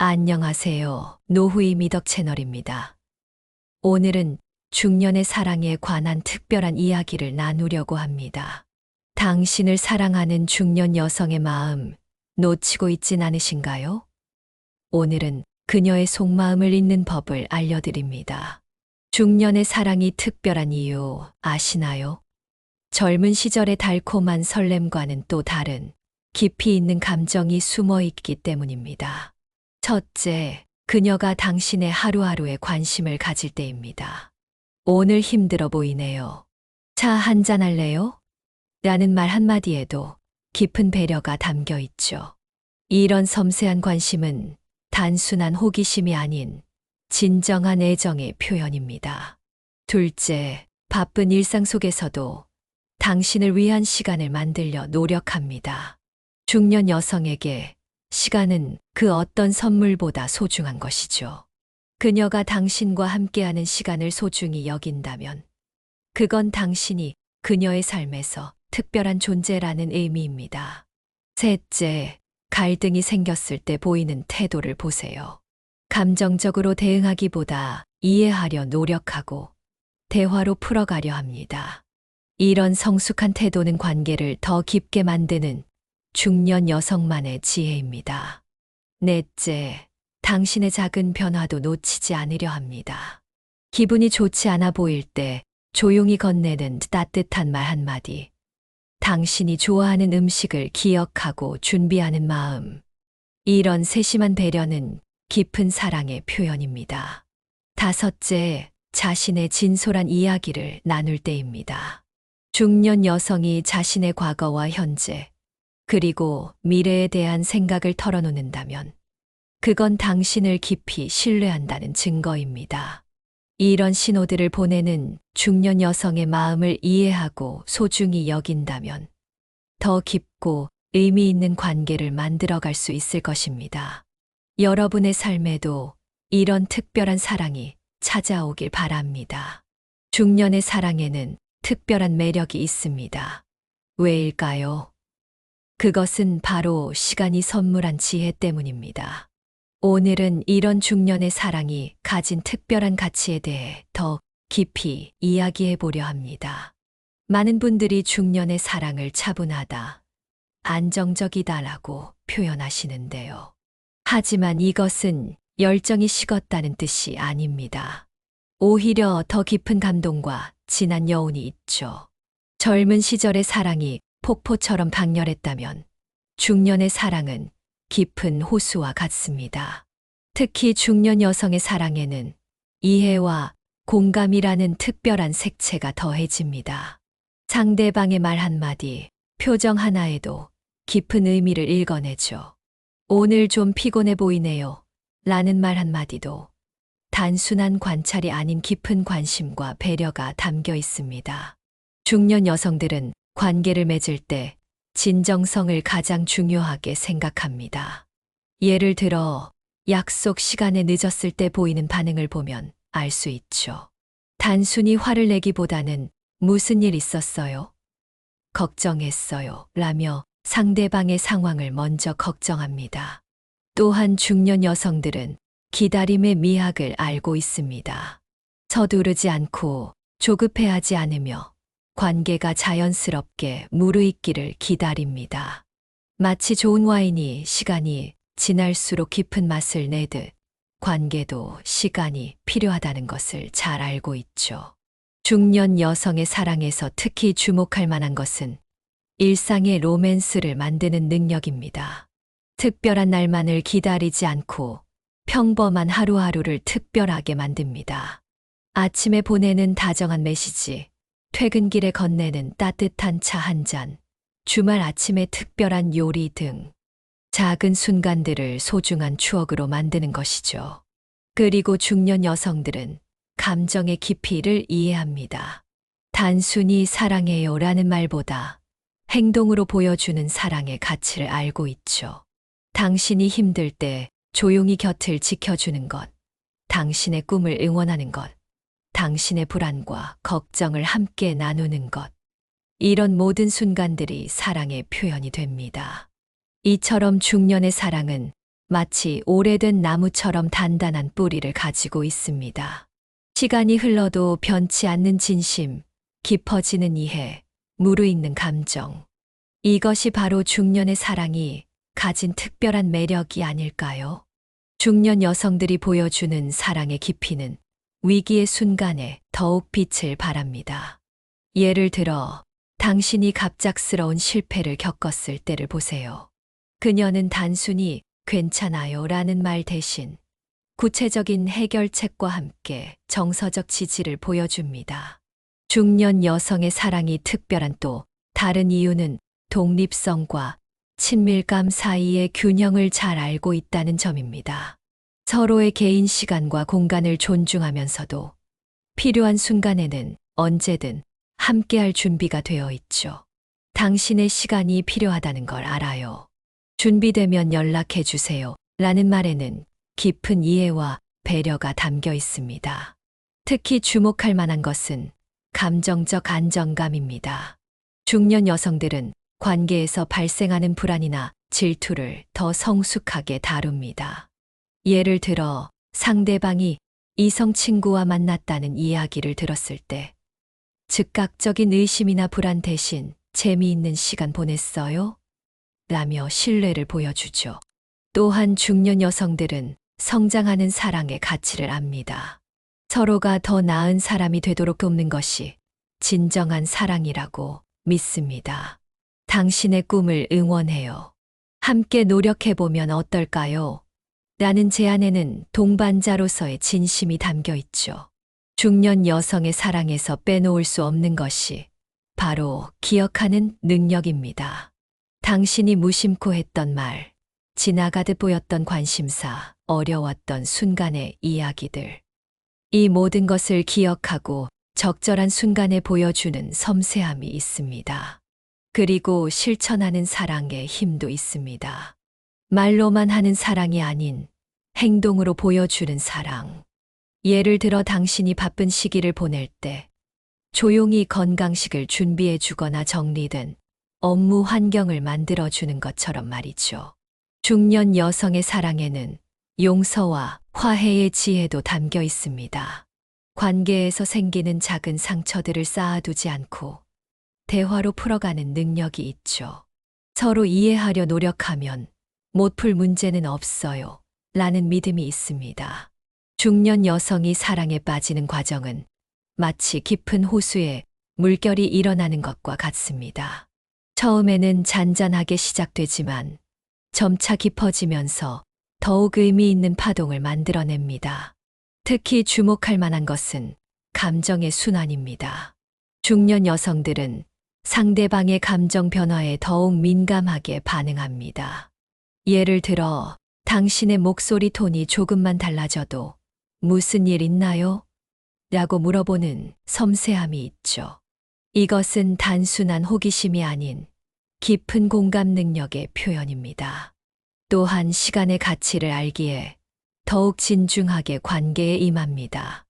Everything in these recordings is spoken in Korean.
안녕하세요. 노후이 미덕 채널입니다. 오늘은 중년의 사랑에 관한 특별한 이야기를 나누려고 합니다. 당신을 사랑하는 중년 여성의 마음 놓치고 있진 않으신가요? 오늘은 그녀의 속마음을 읽는 법을 알려드립니다. 중년의 사랑이 특별한 이유 아시나요? 젊은 시절의 달콤한 설렘과는 또 다른 깊이 있는 감정이 숨어 있기 때문입니다. 첫째, 그녀가 당신의 하루하루에 관심을 가질 때입니다. 오늘 힘들어 보이네요. 차 한잔 할래요? 라는 말 한마디에도 깊은 배려가 담겨 있죠. 이런 섬세한 관심은 단순한 호기심이 아닌 진정한 애정의 표현입니다. 둘째, 바쁜 일상 속에서도 당신을 위한 시간을 만들려 노력합니다. 중년 여성에게 시간은 그 어떤 선물보다 소중한 것이죠. 그녀가 당신과 함께하는 시간을 소중히 여긴다면 그건 당신이 그녀의 삶에서 특별한 존재라는 의미입니다. 셋째, 갈등이 생겼을 때 보이는 태도를 보세요. 감정적으로 대응하기보다 이해하려 노력하고 대화로 풀어가려 합니다. 이런 성숙한 태도는 관계를 더 깊게 만드는 중년 여성만의 지혜입니다. 넷째, 당신의 작은 변화도 놓치지 않으려 합니다. 기분이 좋지 않아 보일 때 조용히 건네는 따뜻한 말 한마디, 당신이 좋아하는 음식을 기억하고 준비하는 마음, 이런 세심한 배려는 깊은 사랑의 표현입니다. 다섯째, 자신의 진솔한 이야기를 나눌 때입니다. 중년 여성이 자신의 과거와 현재, 그리고 미래에 대한 생각을 털어놓는다면 그건 당신을 깊이 신뢰한다는 증거입니다. 이런 신호들을 보내는 중년 여성의 마음을 이해하고 소중히 여긴다면 더 깊고 의미 있는 관계를 만들어갈 수 있을 것입니다. 여러분의 삶에도 이런 특별한 사랑이 찾아오길 바랍니다. 중년의 사랑에는 특별한 매력이 있습니다. 왜일까요? 그것은 바로 시간이 선물한 지혜 때문입니다. 오늘은 이런 중년의 사랑이 가진 특별한 가치에 대해 더 깊이 이야기해 보려 합니다. 많은 분들이 중년의 사랑을 차분하다, 안정적이다라고 표현하시는데요. 하지만 이것은 열정이 식었다는 뜻이 아닙니다. 오히려 더 깊은 감동과 진한 여운이 있죠. 젊은 시절의 사랑이 폭포처럼 강렬했다면 중년의 사랑은 깊은 호수와 같습니다. 특히 중년 여성의 사랑에는 이해와 공감이라는 특별한 색채가 더해집니다. 상대방의 말 한마디, 표정 하나에도 깊은 의미를 읽어내죠. 오늘 좀 피곤해 보이네요. 라는 말 한마디도 단순한 관찰이 아닌 깊은 관심과 배려가 담겨 있습니다. 중년 여성들은 관계를 맺을 때 진정성을 가장 중요하게 생각합니다. 예를 들어 약속 시간에 늦었을 때 보이는 반응을 보면 알 수 있죠. 단순히 화를 내기보다는 무슨 일 있었어요? 걱정했어요. 라며 상대방의 상황을 먼저 걱정합니다. 또한 중년 여성들은 기다림의 미학을 알고 있습니다. 서두르지 않고 조급해하지 않으며 관계가 자연스럽게 무르익기를 기다립니다. 마치 좋은 와인이 시간이 지날수록 깊은 맛을 내듯 관계도 시간이 필요하다는 것을 잘 알고 있죠. 중년 여성의 사랑에서 특히 주목할 만한 것은 일상의 로맨스를 만드는 능력입니다. 특별한 날만을 기다리지 않고 평범한 하루하루를 특별하게 만듭니다. 아침에 보내는 다정한 메시지, 퇴근길에 건네는 따뜻한 차 한 잔, 주말 아침에 특별한 요리 등 작은 순간들을 소중한 추억으로 만드는 것이죠. 그리고 중년 여성들은 감정의 깊이를 이해합니다. 단순히 사랑해요 라는 말보다 행동으로 보여주는 사랑의 가치를 알고 있죠. 당신이 힘들 때 조용히 곁을 지켜주는 것, 당신의 꿈을 응원하는 것, 당신의 불안과 걱정을 함께 나누는 것. 이런 모든 순간들이 사랑의 표현이 됩니다. 이처럼 중년의 사랑은 마치 오래된 나무처럼 단단한 뿌리를 가지고 있습니다. 시간이 흘러도 변치 않는 진심, 깊어지는 이해, 무르익는 감정. 이것이 바로 중년의 사랑이 가진 특별한 매력이 아닐까요? 중년 여성들이 보여주는 사랑의 깊이는 위기의 순간에 더욱 빛을 발합니다. 예를 들어, 당신이 갑작스러운 실패를 겪었을 때를 보세요. 그녀는 단순히 괜찮아요 라는 말 대신 구체적인 해결책과 함께 정서적 지지를 보여줍니다. 중년 여성의 사랑이 특별한 또 다른 이유는 독립성과 친밀감 사이의 균형을 잘 알고 있다는 점입니다. 서로의 개인 시간과 공간을 존중하면서도 필요한 순간에는 언제든 함께할 준비가 되어 있죠. 당신의 시간이 필요하다는 걸 알아요. 준비되면 연락해 주세요. 라는 말에는 깊은 이해와 배려가 담겨 있습니다. 특히 주목할 만한 것은 감정적 안정감입니다. 중년 여성들은 관계에서 발생하는 불안이나 질투를 더 성숙하게 다룹니다. 예를 들어 상대방이 이성 친구와 만났다는 이야기를 들었을 때 즉각적인 의심이나 불안 대신 재미있는 시간 보냈어요? 라며 신뢰를 보여주죠. 또한 중년 여성들은 성장하는 사랑의 가치를 압니다. 서로가 더 나은 사람이 되도록 돕는 것이 진정한 사랑이라고 믿습니다. 당신의 꿈을 응원해요. 함께 노력해보면 어떨까요? 라는 제안에는 동반자로서의 진심이 담겨 있죠. 중년 여성의 사랑에서 빼놓을 수 없는 것이 바로 기억하는 능력입니다. 당신이 무심코 했던 말, 지나가듯 보였던 관심사, 어려웠던 순간의 이야기들. 이 모든 것을 기억하고 적절한 순간에 보여주는 섬세함이 있습니다. 그리고 실천하는 사랑의 힘도 있습니다. 말로만 하는 사랑이 아닌 행동으로 보여주는 사랑. 예를 들어 당신이 바쁜 시기를 보낼 때 조용히 건강식을 준비해 주거나 정리된 업무 환경을 만들어 주는 것처럼 말이죠. 중년 여성의 사랑에는 용서와 화해의 지혜도 담겨 있습니다. 관계에서 생기는 작은 상처들을 쌓아두지 않고 대화로 풀어가는 능력이 있죠. 서로 이해하려 노력하면 못 풀 문제는 없어요. 라는 믿음이 있습니다. 중년 여성이 사랑에 빠지는 과정은 마치 깊은 호수에 물결이 일어나는 것과 같습니다. 처음에는 잔잔하게 시작되지만 점차 깊어지면서 더욱 의미 있는 파동을 만들어냅니다. 특히 주목할 만한 것은 감정의 순환입니다. 중년 여성들은 상대방의 감정 변화에 더욱 민감하게 반응합니다. 예를 들어 당신의 목소리 톤이 조금만 달라져도 무슨 일 있나요? 라고 물어보는 섬세함이 있죠. 이것은 단순한 호기심이 아닌 깊은 공감 능력의 표현입니다. 또한 시간의 가치를 알기에 더욱 진중하게 관계에 임합니다.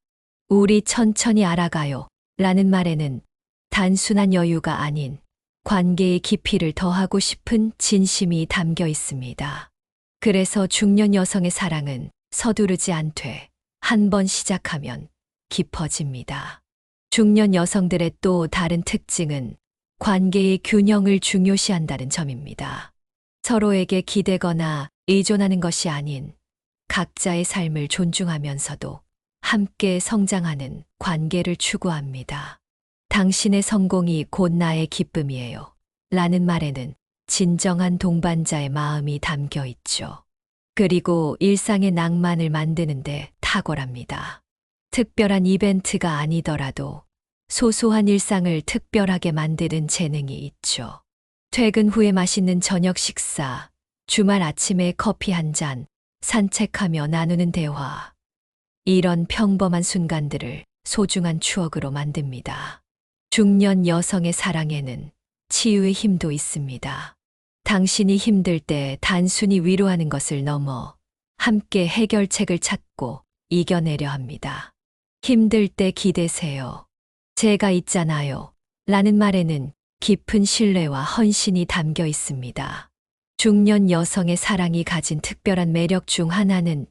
우리 천천히 알아가요. 라는 말에는 단순한 여유가 아닌 관계의 깊이를 더하고 싶은 진심이 담겨 있습니다. 그래서 중년 여성의 사랑은 서두르지 않되 한 번 시작하면 깊어집니다. 중년 여성들의 또 다른 특징은 관계의 균형을 중요시한다는 점입니다. 서로에게 기대거나 의존하는 것이 아닌 각자의 삶을 존중하면서도 함께 성장하는 관계를 추구합니다. 당신의 성공이 곧 나의 기쁨이에요. 라는 말에는 진정한 동반자의 마음이 담겨 있죠. 그리고 일상의 낭만을 만드는데 탁월합니다. 특별한 이벤트가 아니더라도 소소한 일상을 특별하게 만드는 재능이 있죠. 퇴근 후에 맛있는 저녁 식사, 주말 아침에 커피 한 잔, 산책하며 나누는 대화. 이런 평범한 순간들을 소중한 추억으로 만듭니다. 중년 여성의 사랑에는 치유의 힘도 있습니다. 당신이 힘들 때 단순히 위로하는 것을 넘어 함께 해결책을 찾고 이겨내려 합니다. 힘들 때 기대세요. 제가 있잖아요. 라는 말에는 깊은 신뢰와 헌신이 담겨 있습니다. 중년 여성의 사랑이 가진 특별한 매력 중 하나는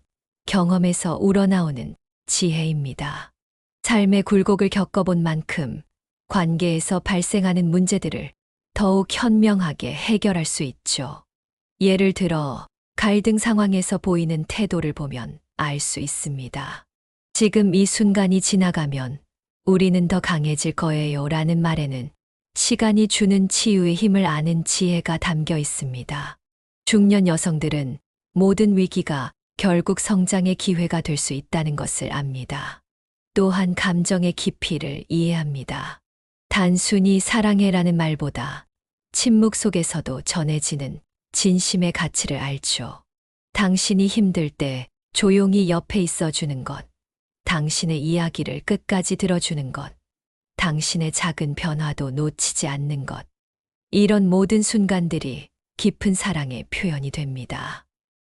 경험에서 우러나오는 지혜입니다. 삶의 굴곡을 겪어본 만큼 관계에서 발생하는 문제들을 더욱 현명하게 해결할 수 있죠. 예를 들어 갈등 상황에서 보이는 태도를 보면 알 수 있습니다. 지금 이 순간이 지나가면 우리는 더 강해질 거예요 라는 말에는 시간이 주는 치유의 힘을 아는 지혜가 담겨 있습니다. 중년 여성들은 모든 위기가 결국 성장의 기회가 될 수 있다는 것을 압니다. 또한 감정의 깊이를 이해합니다. 단순히 사랑해라는 말보다 침묵 속에서도 전해지는 진심의 가치를 알죠. 당신이 힘들 때 조용히 옆에 있어 주는 것, 당신의 이야기를 끝까지 들어주는 것, 당신의 작은 변화도 놓치지 않는 것. 이런 모든 순간들이 깊은 사랑의 표현이 됩니다.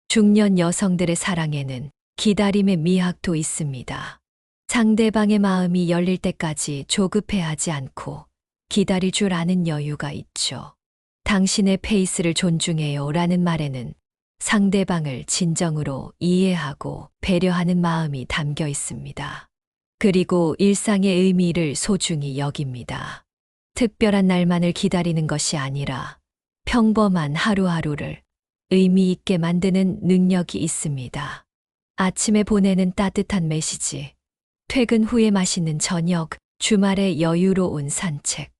중년 여성들의 사랑에는 기다림의 미학도 있습니다. 상대방의 마음이 열릴 때까지 조급해하지 않고 기다릴 줄 아는 여유가 있죠. 당신의 페이스를 존중해요 라는 말에는 상대방을 진정으로 이해하고 배려하는 마음이 담겨 있습니다. 그리고 일상의 의미를 소중히 여깁니다. 특별한 날만을 기다리는 것이 아니라 평범한 하루하루를 의미 있게 만드는 능력이 있습니다. 아침에 보내는 따뜻한 메시지, 퇴근 후에 맛있는 저녁, 주말에 여유로운 산책.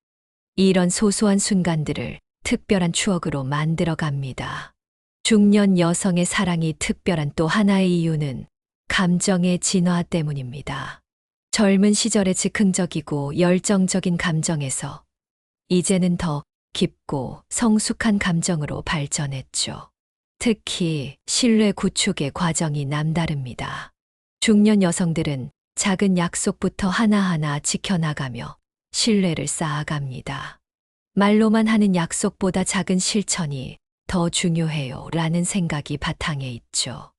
이런 소소한 순간들을 특별한 추억으로 만들어 갑니다. 중년 여성의 사랑이 특별한 또 하나의 이유는 감정의 진화 때문입니다. 젊은 시절의 즉흥적이고 열정적인 감정에서 이제는 더 깊고 성숙한 감정으로 발전했죠. 특히 신뢰 구축의 과정이 남다릅니다. 중년 여성들은 작은 약속부터 하나하나 지켜나가며 신뢰를 쌓아갑니다. 말로만 하는 약속보다 작은 실천이 더 중요해요 라는 생각이 바탕에 있죠.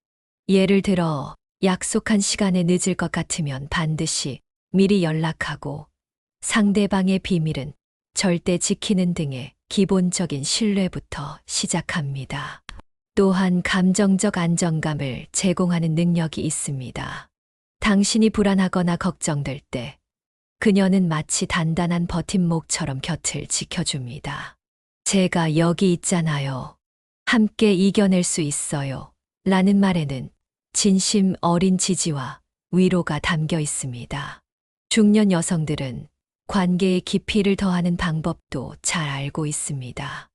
예를 들어 약속한 시간에 늦을 것 같으면 반드시 미리 연락하고 상대방의 비밀은 절대 지키는 등의 기본적인 신뢰부터 시작합니다. 또한 감정적 안정감을 제공하는 능력이 있습니다. 당신이 불안하거나 걱정될 때 그녀는 마치 단단한 버팀목처럼 곁을 지켜줍니다. 제가 여기 있잖아요. 함께 이겨낼 수 있어요. 라는 말에는 진심 어린 지지와 위로가 담겨 있습니다. 중년 여성들은 관계의 깊이를 더하는 방법도 잘 알고 있습니다.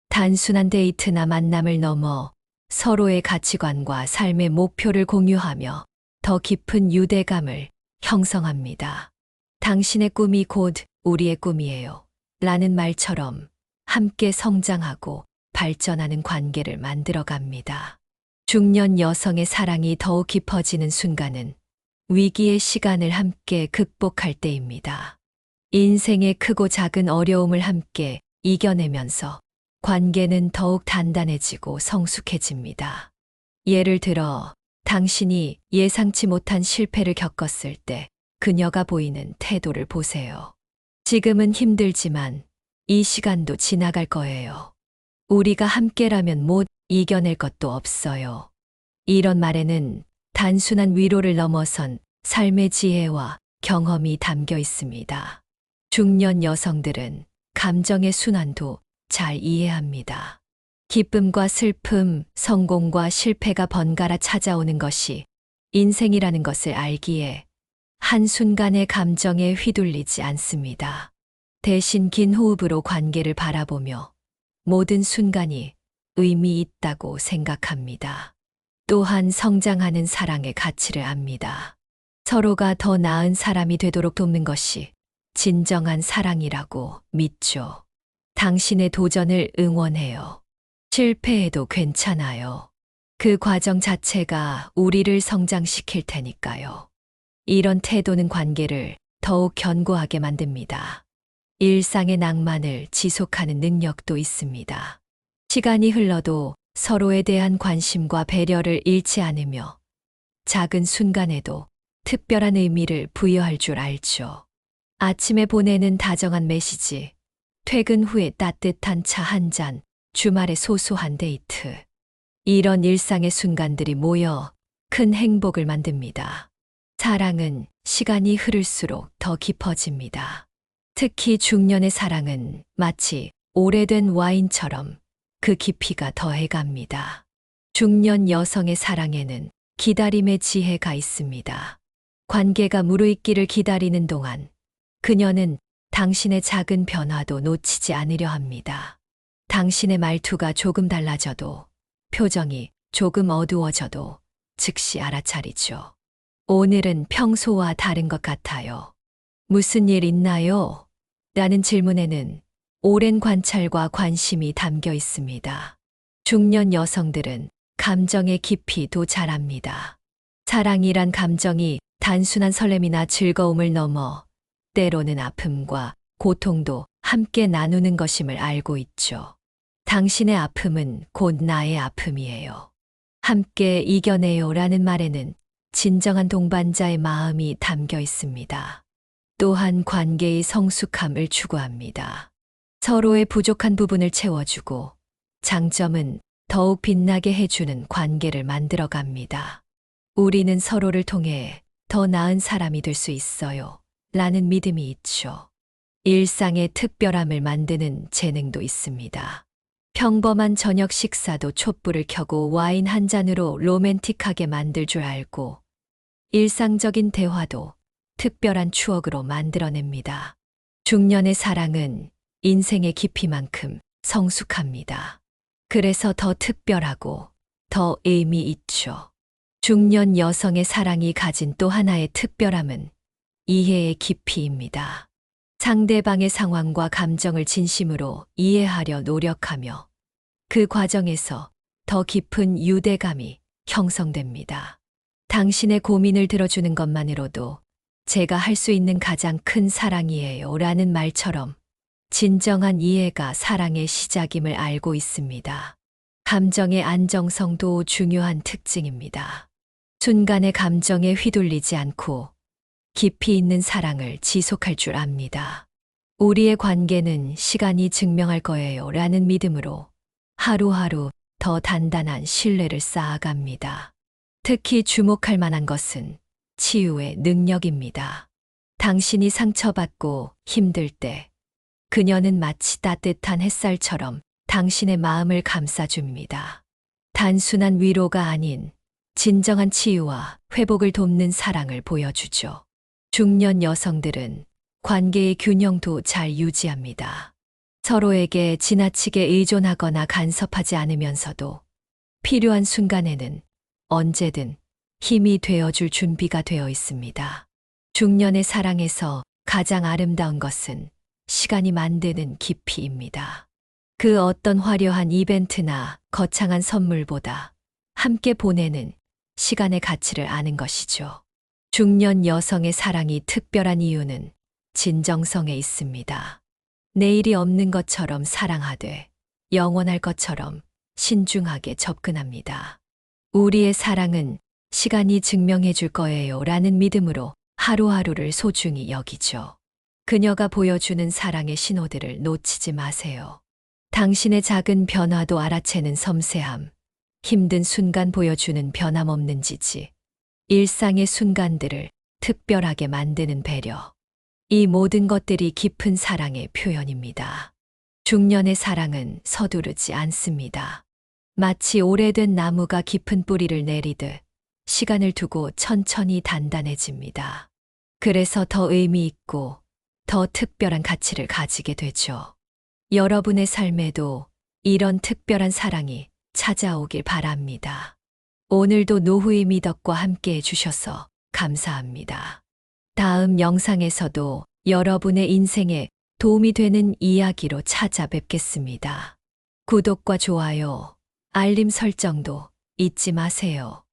단순한 데이트나 만남을 넘어 서로의 가치관과 삶의 목표를 공유하며 더 깊은 유대감을 형성합니다. 당신의 꿈이 곧 우리의 꿈이에요. 라는 말처럼 함께 성장하고 발전하는 관계를 만들어 갑니다. 중년 여성의 사랑이 더욱 깊어지는 순간은 위기의 시간을 함께 극복할 때입니다. 인생의 크고 작은 어려움을 함께 이겨내면서 관계는 더욱 단단해지고 성숙해집니다. 예를 들어 당신이 예상치 못한 실패를 겪었을 때 그녀가 보이는 태도를 보세요. 지금은 힘들지만 이 시간도 지나갈 거예요. 우리가 함께라면 못 이겨낼 것도 없어요. 이런 말에는 단순한 위로를 넘어선 삶의 지혜와 경험이 담겨 있습니다. 중년 여성들은 감정의 순환도 잘 이해합니다. 기쁨과 슬픔, 성공과 실패가 번갈아 찾아오는 것이 인생이라는 것을 알기에 한순간의 감정에 휘둘리지 않습니다. 대신 긴 호흡으로 관계를 바라보며 모든 순간이 의미 있다고 생각합니다. 또한 성장하는 사랑의 가치를 압니다. 서로가 더 나은 사람이 되도록 돕는 것이 진정한 사랑이라고 믿죠. 당신의 도전을 응원해요. 실패해도 괜찮아요. 그 과정 자체가 우리를 성장시킬 테니까요. 이런 태도는 관계를 더욱 견고하게 만듭니다. 일상의 낭만을 지속하는 능력도 있습니다. 시간이 흘러도 서로에 대한 관심과 배려를 잃지 않으며 작은 순간에도 특별한 의미를 부여할 줄 알죠. 아침에 보내는 다정한 메시지, 퇴근 후에 따뜻한 차 한 잔, 주말의 소소한 데이트. 이런 일상의 순간들이 모여 큰 행복을 만듭니다. 사랑은 시간이 흐를수록 더 깊어집니다. 특히 중년의 사랑은 마치 오래된 와인처럼 그 깊이가 더해갑니다. 중년 여성의 사랑에는 기다림의 지혜가 있습니다. 관계가 무르익기를 기다리는 동안 그녀는 당신의 작은 변화도 놓치지 않으려 합니다. 당신의 말투가 조금 달라져도, 표정이 조금 어두워져도 즉시 알아차리죠. 오늘은 평소와 다른 것 같아요. 무슨 일 있나요? 라는 질문에는 오랜 관찰과 관심이 담겨 있습니다. 중년 여성들은 감정의 깊이도 잘 압니다. 사랑이란 감정이 단순한 설렘이나 즐거움을 넘어 때로는 아픔과 고통도 함께 나누는 것임을 알고 있죠. 당신의 아픔은 곧 나의 아픔이에요. 함께 이겨내요 라는 말에는 진정한 동반자의 마음이 담겨 있습니다. 또한 관계의 성숙함을 추구합니다. 서로의 부족한 부분을 채워주고 장점은 더욱 빛나게 해주는 관계를 만들어 갑니다. 우리는 서로를 통해 더 나은 사람이 될 수 있어요. 라는 믿음이 있죠. 일상의 특별함을 만드는 재능도 있습니다. 평범한 저녁 식사도 촛불을 켜고 와인 한 잔으로 로맨틱하게 만들 줄 알고, 일상적인 대화도 특별한 추억으로 만들어냅니다. 중년의 사랑은 인생의 깊이만큼 성숙합니다. 그래서 더 특별하고 더 의미 있죠. 중년 여성의 사랑이 가진 또 하나의 특별함은 이해의 깊이입니다. 상대방의 상황과 감정을 진심으로 이해하려 노력하며 그 과정에서 더 깊은 유대감이 형성됩니다. 당신의 고민을 들어주는 것만으로도 제가 할 수 있는 가장 큰 사랑이에요 라는 말처럼 진정한 이해가 사랑의 시작임을 알고 있습니다. 감정의 안정성도 중요한 특징입니다. 순간의 감정에 휘둘리지 않고 깊이 있는 사랑을 지속할 줄 압니다. 우리의 관계는 시간이 증명할 거예요 라는 믿음으로 하루하루 더 단단한 신뢰를 쌓아갑니다. 특히 주목할 만한 것은 치유의 능력입니다. 당신이 상처받고 힘들 때 그녀는 마치 따뜻한 햇살처럼 당신의 마음을 감싸줍니다. 단순한 위로가 아닌 진정한 치유와 회복을 돕는 사랑을 보여주죠. 중년 여성들은 관계의 균형도 잘 유지합니다. 서로에게 지나치게 의존하거나 간섭하지 않으면서도 필요한 순간에는 언제든 힘이 되어줄 준비가 되어 있습니다. 중년의 사랑에서 가장 아름다운 것은 시간이 만드는 깊이입니다. 그 어떤 화려한 이벤트나 거창한 선물보다 함께 보내는 시간의 가치를 아는 것이죠. 중년 여성의 사랑이 특별한 이유는 진정성에 있습니다. 내일이 없는 것처럼 사랑하되 영원할 것처럼 신중하게 접근합니다. 우리의 사랑은 시간이 증명해 줄 거예요 라는 믿음으로 하루하루를 소중히 여기죠. 그녀가 보여주는 사랑의 신호들을 놓치지 마세요. 당신의 작은 변화도 알아채는 섬세함, 힘든 순간 보여주는 변함없는 지지, 일상의 순간들을 특별하게 만드는 배려. 이 모든 것들이 깊은 사랑의 표현입니다. 중년의 사랑은 서두르지 않습니다. 마치 오래된 나무가 깊은 뿌리를 내리듯 시간을 두고 천천히 단단해집니다. 그래서 더 의미 있고 더 특별한 가치를 가지게 되죠. 여러분의 삶에도 이런 특별한 사랑이 찾아오길 바랍니다. 오늘도 노후의 미덕과 함께 해주셔서 감사합니다. 다음 영상에서도 여러분의 인생에 도움이 되는 이야기로 찾아뵙겠습니다. 구독과 좋아요, 알림 설정도 잊지 마세요.